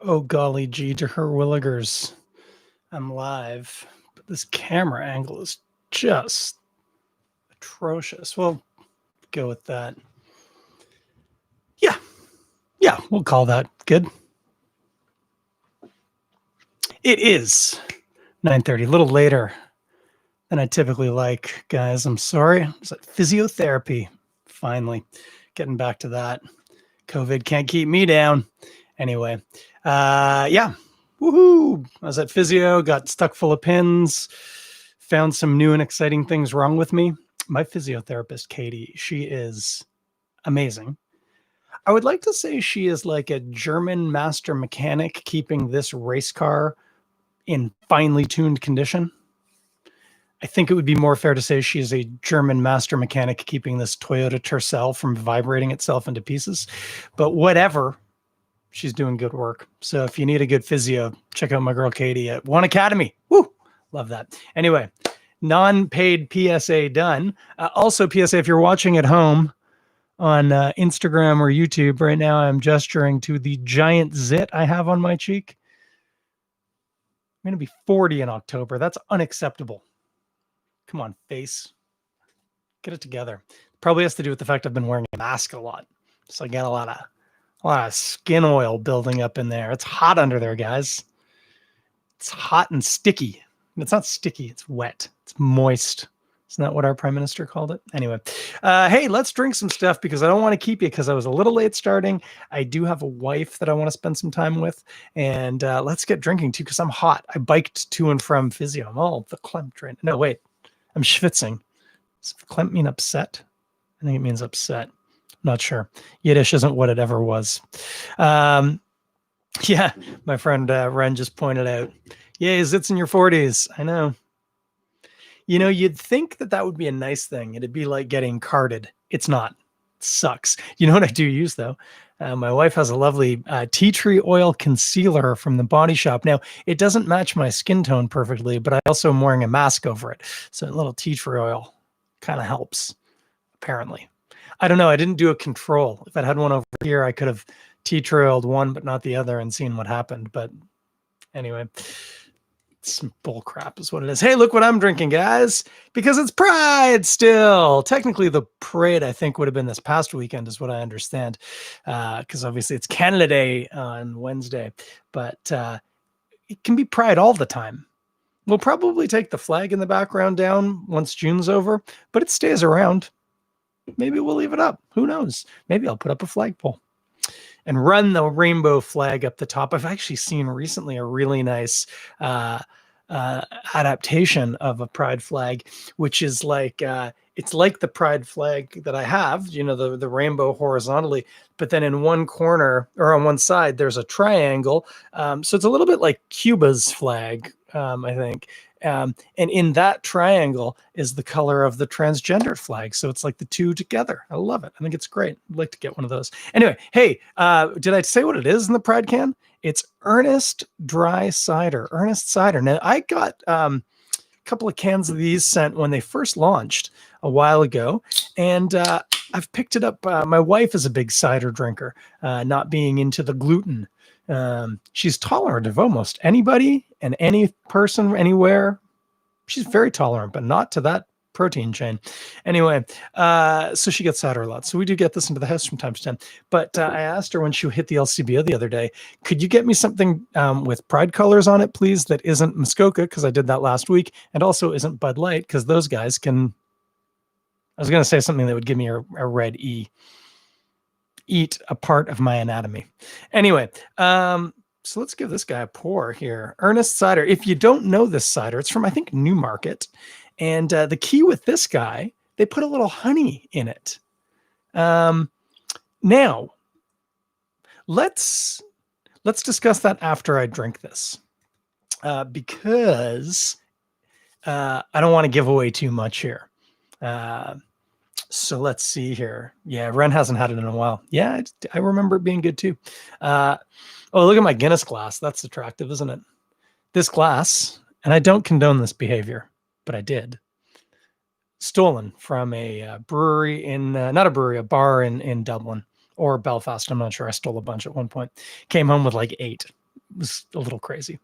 Oh, golly gee to her willigers. I'm live, but this camera angle is just atrocious. We'll go with that. Yeah, yeah, we'll call that good. It is 9:30, a little later than I typically like, guys. I'm sorry. It's at physiotherapy. Finally, getting back to that. COVID can't keep me down. Anyway, yeah, woohoo! I was at physio, got stuck full of pins, found some new and exciting things wrong with me. My physiotherapist, Katie, she is amazing. I would like to say she is like a German master mechanic keeping this race car in finely tuned condition. I think it would be more fair to say she is a German master mechanic keeping this Toyota Tercel from vibrating itself into pieces. But whatever, she's doing good work. So if you need a good physio, check out my girl Katie at One Academy. Woo! Love that. Anyway, non-paid PSA done. Also, PSA, if you're watching at home on Instagram or YouTube right now, I'm gesturing to the giant zit I have on my cheek. I'm going to be 40 in October. That's unacceptable. Come on, face. Get it together. Probably has to do with the fact I've been wearing a mask a lot. So I got a lot of skin oil building up in there. It's hot under there, guys. It's hot and sticky. It's not sticky, it's wet. It's moist. Isn't that what our prime minister called it? Anyway, hey, let's drink some stuff because I don't want to keep you because I was a little late starting. I do have a wife that I want to spend some time with. And let's get drinking too because I'm hot. I biked to and from physio. I'm all verklempt right now. No, wait. I'm schwitzing. Does verklempt mean upset? I think it means upset. Not sure. Yiddish isn't what it ever was. Yeah, my friend Ren just pointed out. Yay, zits in your 40s. I know. You know, you'd think that that would be a nice thing. It'd be like getting carded. It's not. It sucks. You know what I do use, though? My wife has a lovely tea tree oil concealer from the Body Shop. Now, it doesn't match my skin tone perfectly, but I also am wearing a mask over it. So a little tea tree oil kind of helps, apparently. I don't know. I didn't do a control. If I had one over here, I could have tea tree oiled one, but not the other and seen what happened. But anyway, some bull crap is what it is. Hey, look what I'm drinking, guys, because it's Pride still. Technically, the parade, I think, would have been this past weekend, is what I understand, because obviously it's Canada Day on Wednesday, but it can be Pride all the time. We'll probably take the flag in the background down once June's over, but it stays around. Maybe we'll leave it up. Who knows? Maybe I'll put up a flagpole and run the rainbow flag up the top. I've actually seen recently a really nice adaptation of a pride flag, which is like it's like the pride flag that I have, you know, the rainbow horizontally, but then in one corner or on one side there's a triangle. So it's a little bit like Cuba's flag, I think. And in that triangle is the color of the transgender flag. So it's like the two together. I love it. I think it's great. I'd like to get one of those. Anyway, hey, did I say what it is in the Pride can? It's Ernest Dry Cider. Ernest Cider. Now, I got a couple of cans of these sent when they first launched a while ago. And I've picked it up. My wife is a big cider drinker, not being into the gluten. She's tolerant of almost anybody and any person anywhere. She's very tolerant, but not to that protein chain. Anyway, so she gets cider a lot. So we do get this into the house from time to time. But I asked her when she hit the LCBO the other day, could you get me something with Pride colors on it, please, that isn't Muskoka, because I did that last week, and also isn't Bud Light, because those guys can... I was going to say something that would give me a red E. Eat a part of my anatomy. Anyway, so let's give this guy a pour here. Ernest Cider. If you don't know this cider, it's from, I think, Newmarket. And the key with this guy, they put a little honey in it. Now, let's discuss that after I drink this. Because I don't want to give away too much here. So let's see here. Yeah, Ren hasn't had it in a while. Yeah, I remember it being good too. Oh, look at my Guinness glass. That's attractive, isn't it? This glass, and I don't condone this behavior, but I did. Stolen from a brewery in, not a brewery, a bar in Dublin or Belfast. I'm not sure. I stole a bunch at one point. Came home with like 8. was a little crazy.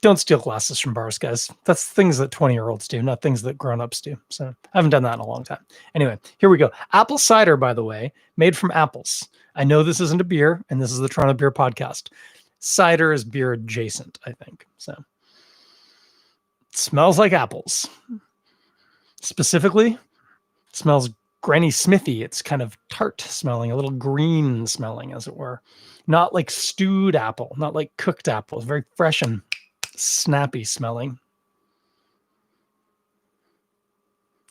Don't steal glasses from bars, guys. That's things that 20-year-olds do, not things that grown-ups do. So I haven't done that in a long time. Anyway, here we go. Apple cider, by the way, made from apples. I know this isn't a beer, and this is the Toronto Beer Podcast. Cider is beer adjacent, I think. So it smells like apples. Specifically, it smells Granny Smithy. It's kind of tart smelling, a little green smelling, as it were. Not like stewed apple, not like cooked apple. It's very fresh and snappy smelling.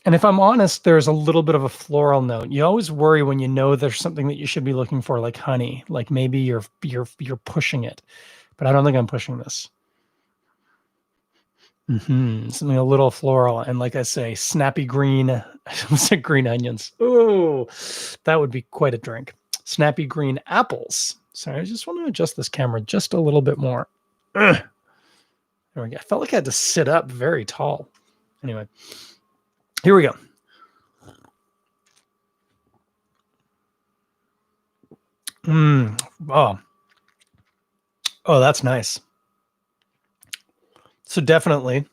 And if I'm honest, there's a little bit of a floral note. You always worry when you know there's something that you should be looking for, like honey. Like maybe you're pushing it, but I don't think I'm pushing this. Something a little floral, and like I say, snappy green. I said green onions. Oh, that would be quite a drink. Snappy green apples. Sorry, I just want to adjust this camera just a little bit more. Ugh. There we go. I felt like I had to sit up very tall. Anyway, here we go. Oh, that's nice. So definitely,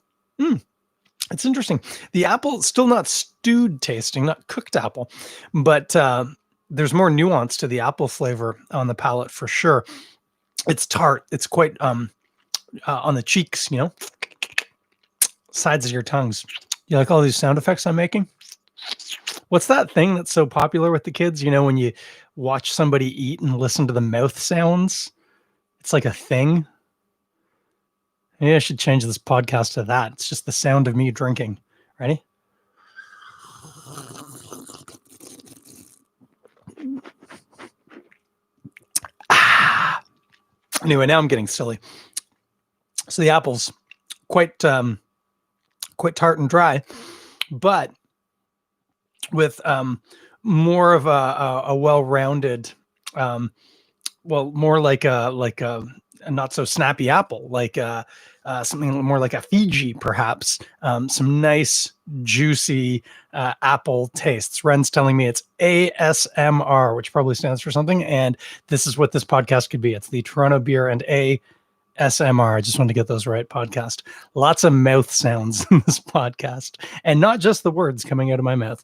it's interesting. The apple still not stewed tasting, not cooked apple, but there's more nuance to the apple flavor on the palate for sure. It's tart. It's quite on the cheeks, you know, sides of your tongues. You like all these sound effects I'm making? What's that thing that's so popular with the kids? You know, when you watch somebody eat and listen to the mouth sounds, it's like a thing. Maybe I should change this podcast to that. It's just the sound of me drinking. Ready? Anyway, now I'm getting silly. So the apple's quite tart and dry, but with more of a well-rounded, more like a not so snappy apple, like something more like a Fiji, perhaps. Some nice, juicy apple tastes. Ren's telling me it's ASMR, which probably stands for something, and this is what this podcast could be. It's the Toronto Beer and ASMR. I just wanted to get those right. Podcast. Lots of mouth sounds in this podcast, and not just the words coming out of my mouth.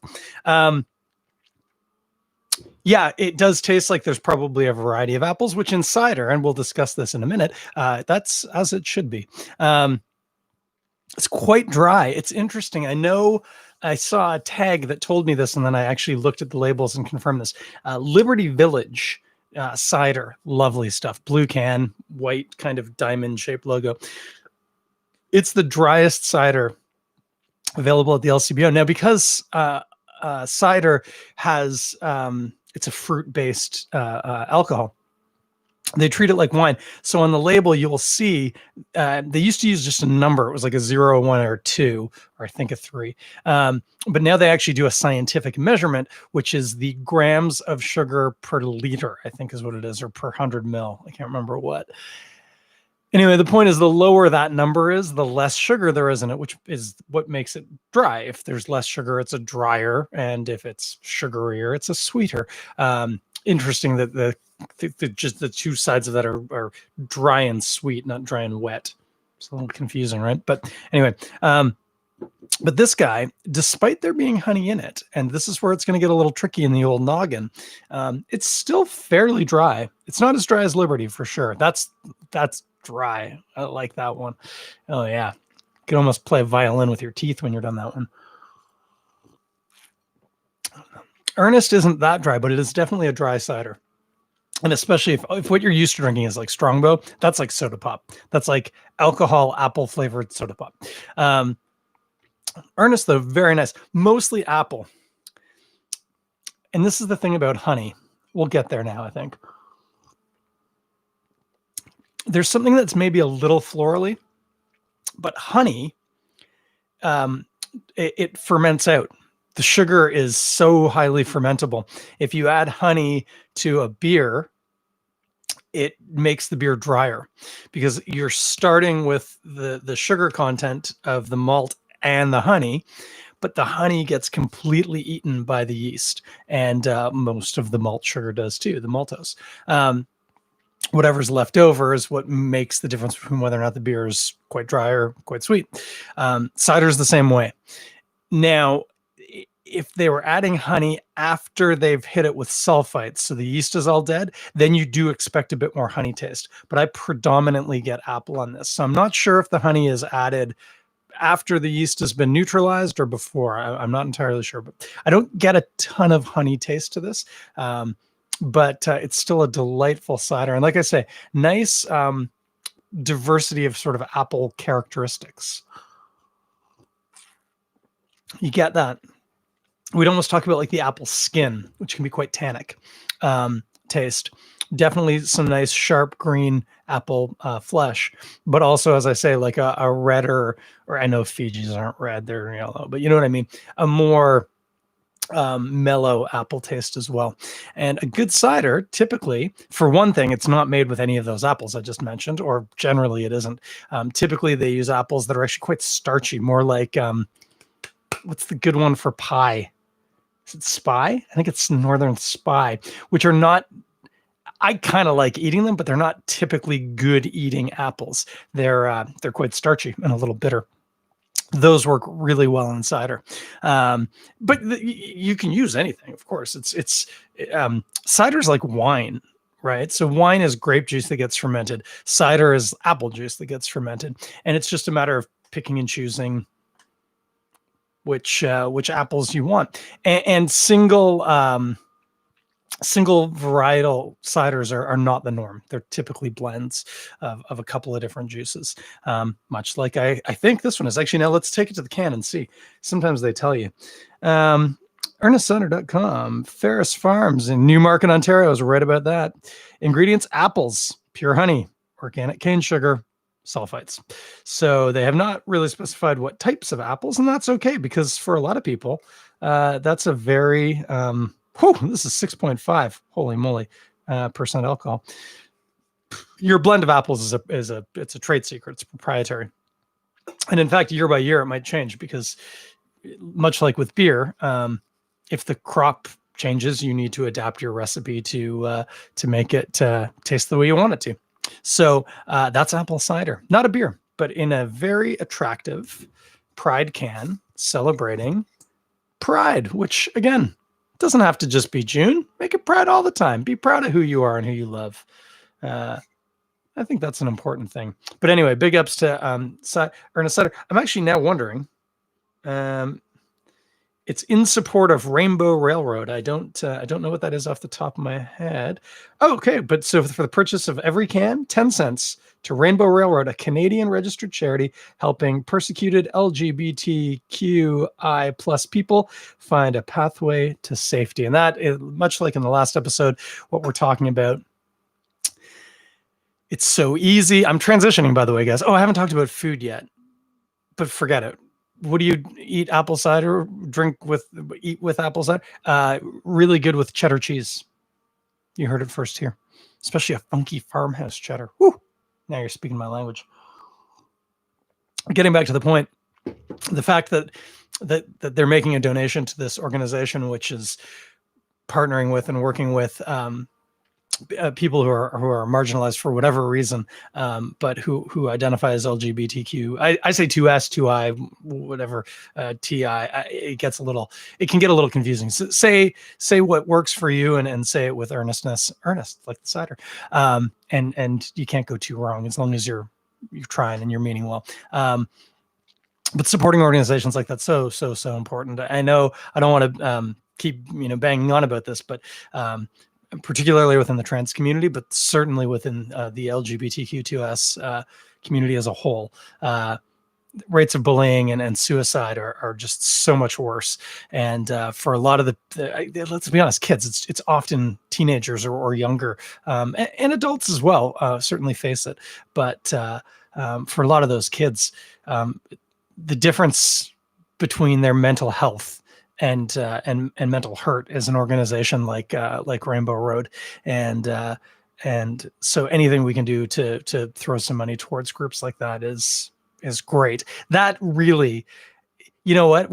Yeah, it does taste like there's probably a variety of apples, which in cider, and we'll discuss this in a minute, that's as it should be. It's quite dry. It's interesting. I know I saw a tag that told me this, and then I actually looked at the labels and confirmed this. Liberty Village cider, lovely stuff. Blue can, white kind of diamond-shaped logo. It's the driest cider available at the LCBO. Now, because cider has it's a fruit-based alcohol, they treat it like wine. So on the label, you will see they used to use just a number. It was like a 0, 1, or 2, or I think a 3. But now they actually do a scientific measurement, which is the grams of sugar per liter, I think is what it is, or per 100 mil. I can't remember what. Anyway, the point is the lower that number is, the less sugar there is in it, which is what makes it dry. If there's less sugar, it's a drier, and if it's sugarier, it's a sweeter. Interesting that just the two sides of that are dry and sweet, not dry and wet. It's a little confusing, right? But anyway, but this guy, despite there being honey in it, and this is where it's going to get a little tricky in the old noggin, it's still fairly dry. It's not as dry as Liberty for sure. That's dry. I like that one. Oh yeah, you can almost play a violin with your teeth when you're done that one. Ernest isn't that dry, but it is definitely a dry cider. And especially if what you're used to drinking is like Strongbow, that's like soda pop. That's like alcohol, apple flavored soda pop. Ernest, though, very nice. Mostly apple. And this is the thing about honey. We'll get there now, I think. There's something that's maybe a little florally, but honey, it ferments out. The sugar is so highly fermentable. If you add honey to a beer, it makes the beer drier because you're starting with the sugar content of the malt and the honey, but the honey gets completely eaten by the yeast, and most of the malt sugar does too, the maltose. whatever's left over is what makes the difference between whether or not the beer is quite dry or quite sweet. Cider is the same way. Now, if they were adding honey after they've hit it with sulfites, so the yeast is all dead, then you do expect a bit more honey taste. But I predominantly get apple on this. So I'm not sure if the honey is added after the yeast has been neutralized or before. I'm not entirely sure, but I don't get a ton of honey taste to this. But it's still a delightful cider. And like I say, nice diversity of sort of apple characteristics. You get that. We'd almost talk about like the apple skin, which can be quite tannic taste. Definitely some nice sharp green apple flesh, but also, as I say, like a redder, or I know Fijis aren't red, they're yellow, but you know what I mean? A more mellow apple taste as well. And a good cider, typically, for one thing, it's not made with any of those apples I just mentioned, or generally it isn't. Typically they use apples that are actually quite starchy, more like, what's the good one for pie? Is it Spy? I think it's Northern Spy, which are not, I kind of like eating them, but they're not typically good eating apples. They're quite starchy and a little bitter. Those work really well in cider. But you can use anything, of course. Cider's like wine, right? So wine is grape juice that gets fermented. Cider is apple juice that gets fermented. And it's just a matter of picking and choosing which apples you want. And single varietal ciders are not the norm. They're typically blends of a couple of different juices. Much like I think this one is. Actually, now let's take it to the can and see. Sometimes they tell you. ErnestCider.com, Ferris Farms in Newmarket, Ontario is right about that. Ingredients: apples, pure honey, organic cane sugar, sulfites. So they have not really specified what types of apples, and that's okay, because for a lot of people, that's a very, this is 6.5, holy moly, percent alcohol. Your blend of apples it's a trade secret. It's proprietary. And in fact, year by year, it might change, because much like with beer, if the crop changes, you need to adapt your recipe to make it taste the way you want it to. So that's apple cider, not a beer, but in a very attractive Pride can, celebrating Pride, which again, doesn't have to just be June. Make it Pride all the time. Be proud of who you are and who you love. I think that's an important thing. But anyway, big ups to Ernest Cider. I'm actually now wondering, it's in support of Rainbow Railroad. I don't know what that is off the top of my head. Oh, okay, but so for the purchase of every can, 10 cents to Rainbow Railroad, a Canadian registered charity helping persecuted LGBTQI plus people find a pathway to safety. And that is, much like in the last episode, what we're talking about. It's so easy. I'm transitioning, by the way, guys. Oh, I haven't talked about food yet, but forget it. What do you eat? Apple cider, eat with apple cider. Really good with cheddar cheese. You heard it first here, especially a funky farmhouse cheddar. Woo! Now you're speaking my language. Getting back to the point, the fact that they're making a donation to this organization, which is partnering with and working with people who are marginalized for whatever reason, but who identify as LGBTQ. I say 2S, 2I, whatever, TI. It can get a little confusing. So say what works for you and say it with earnestness, earnest like the cider. And you can't go too wrong as long as you're trying and you're meaning well. But supporting organizations like that, so important. I know I don't want to keep banging on about this, but particularly within the trans community, but certainly within the LGBTQ2S community as a whole. Rates of bullying and suicide are just so much worse. And for a lot of let's be honest, kids, it's often teenagers or younger, and adults as well, certainly face it. But for a lot of those kids, the difference between their mental health and mental hurt is an organization like Rainbow Road, and so anything we can do to throw some money towards groups like that is great. That really, You know what?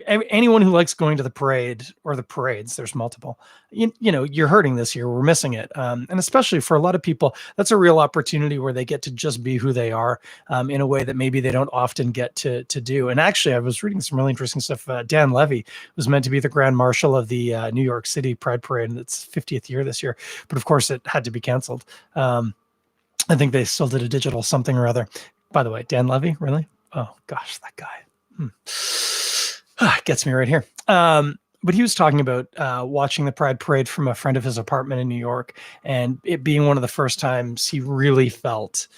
Anyone who likes going to the parade or the parades, there's multiple. You're hurting this year. We're missing it, and especially for a lot of people, that's a real opportunity where they get to just be who they are in a way that maybe they don't often get to do. And actually, I was reading some really interesting stuff. Dan Levy was meant to be the Grand Marshal of the New York City Pride Parade, and it's 50th year this year, but of course, it had to be canceled. I think they still did a digital something or other. By the way, Dan Levy, really? Oh gosh, that guy. Gets me right here. But he was talking about watching the Pride Parade from a friend of his apartment in New York, and it being one of the first times he really felt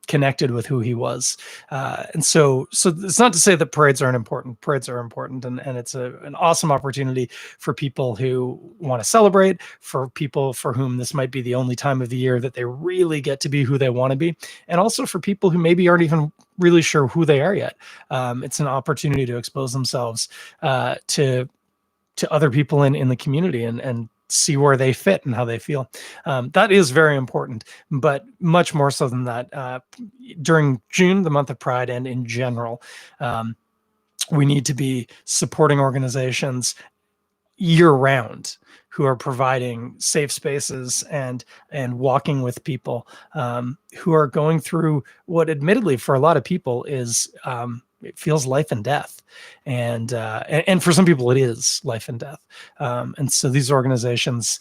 connected with who he was. And so it's not to say that parades aren't important. Parades are important, and it's an awesome opportunity for people who want to celebrate, for people for whom this might be the only time of the year that they really get to be who they want to be, and also for people who maybe aren't even really sure who they are yet. It's an opportunity to expose themselves to other people in the community and see where they fit and how they feel. That is very important, but much more so than that, during June, the month of Pride, and in general, we need to be supporting organizations year round who are providing safe spaces and walking with people who are going through what admittedly for a lot of people is it feels life and death. And for some people it is life and death. And so these organizations,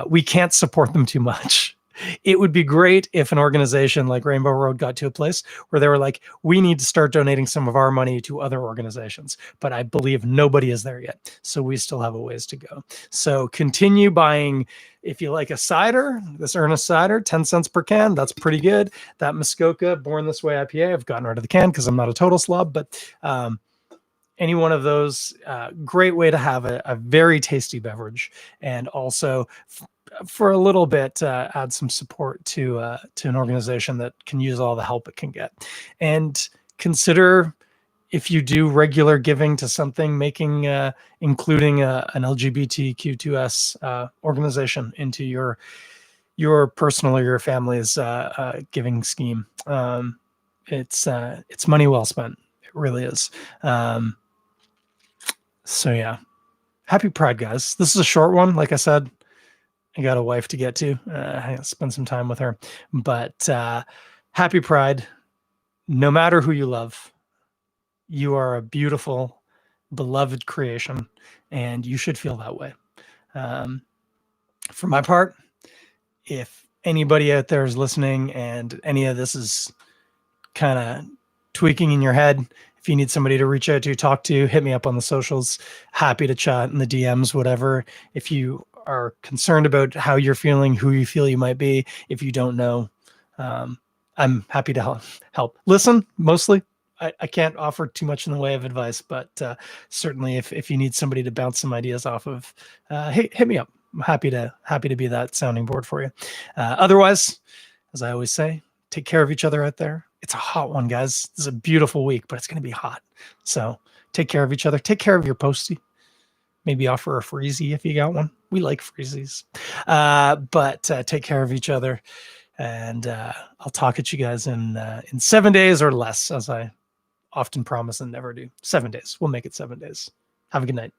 we can't support them too much. It would be great if an organization like Rainbow Road got to a place where they were like, we need to start donating some of our money to other organizations. But I believe nobody is there yet. So we still have a ways to go. So continue buying. If you like a cider, this Ernest Cider, 10 cents per can, that's pretty good. That Muskoka Born This Way IPA, I've gotten rid of the can because I'm not a total slob, but any one of those, great way to have a very tasty beverage, and also for a little bit, add some support to an organization that can use all the help it can get. And consider, if you do regular giving to something, including an LGBTQ2S organization into your personal or your family's giving scheme. It's money well spent. It really is. So yeah, happy Pride, guys. This is a short one. Like I said, I got a wife to get to. I spend some time with her, but happy Pride. No matter who you love, you are a beautiful, beloved creation, and you should feel that way. For my part, if anybody out there is listening and any of this is kind of tweaking in your head, if you need somebody to reach out to, talk to, hit me up on the socials. Happy to chat in the DMs, whatever. If you are concerned about how you're feeling, who you feel you might be, if you don't know, I'm happy to help. Listen, mostly. I can't offer too much in the way of advice, but certainly if you need somebody to bounce some ideas off of, hey, hit me up. I'm happy to be that sounding board for you. Otherwise, as I always say, take care of each other out there. It's a hot one, guys. This is a beautiful week, but it's going to be hot. So take care of each other. Take care of your postie. Maybe offer a freezie if you got one. We like freezies. But take care of each other. And I'll talk at you guys in 7 days or less, as I often promise and never do. 7 days. We'll make it 7 days. Have a good night.